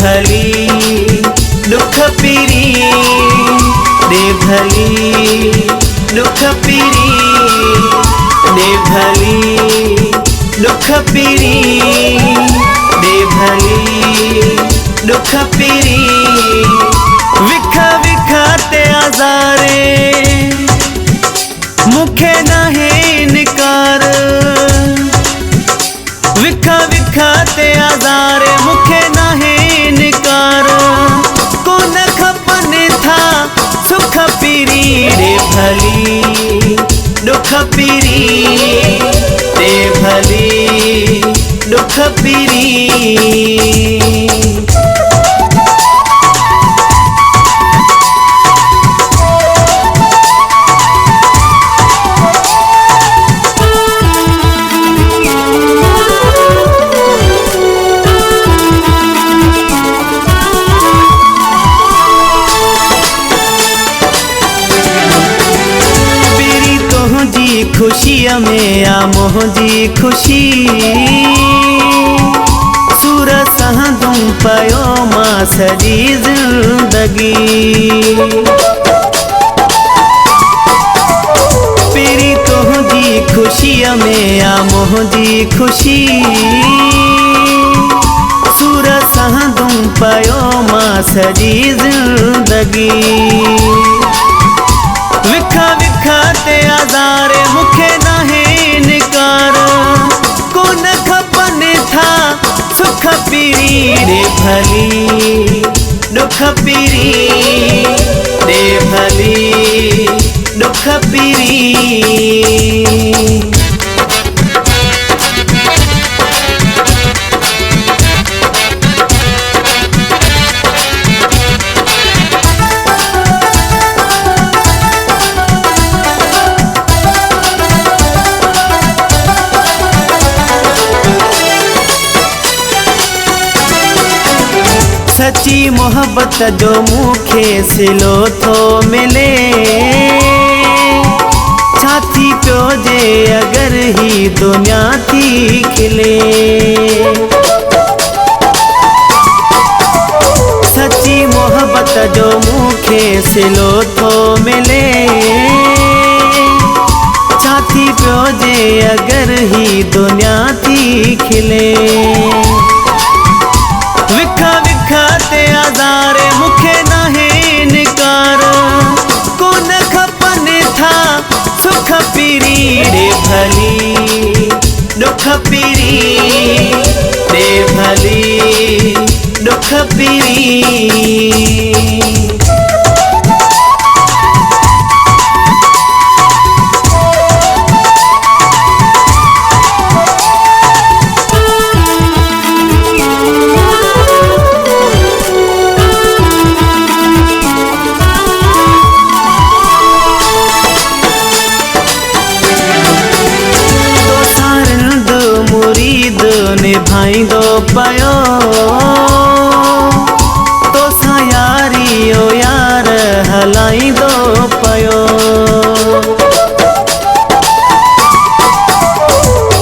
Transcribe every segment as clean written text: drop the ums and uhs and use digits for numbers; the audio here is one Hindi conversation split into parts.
भली दुख पीरी दे भली दुख पीरी दे भली दुख पीरी दे भली दुख पीरी विखा विखा ते आजारे मुखे नाहे निकार विखा विखा ते आजारे मुखे नाहे निकार कोन खपन था सुख पीरी रे भली दुख पीरी रे भली दुख पीरी। खुशिया में आ मोहजी खुशी सूर सहदूं पयो मां सजी जिंदगी पेरी तोहजी खुशिया में आ मोहजी खुशी सूर सहदूं पयो मां सजी जिंदगी विखा विखा ते आजारे मुखे नाहे निकार कोन खपन था सुख पीरी रे भली दुख पीरी रे भली दुख पीरी। सच्ची मोहब्बत जो मुखे सिलो थो मिले छाती प्यो जे अगर ही दुनिया थी खिले सच्ची मोहब्बत जो मुखे सिलो थो मिले छाती प्यो जे अगर ही दुनिया थी खिले विखा विखा ते आजारे मुखे नाहे निकार कोन खपन था सुख पीरी रे भली दुख पीरी रे भली दुख पीरी। निभाईंदो पयो तो सा यारी ओ यार हलाईंदो पयो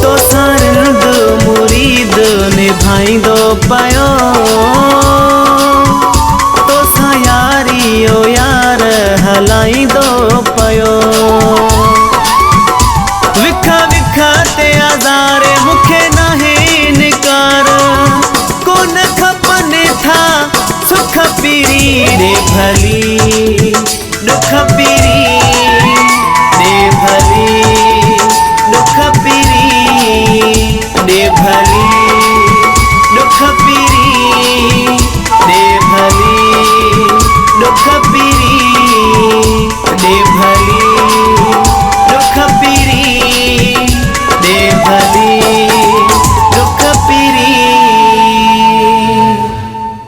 तो सारिंद मुरीद निभाईंदो पयो तो सा यारी ओ यार हलाईंदो पयो विखा विखा ते आजारे मुखे नाहे निकार कोन खपन था सुख पीरी रे भली दुख पीरी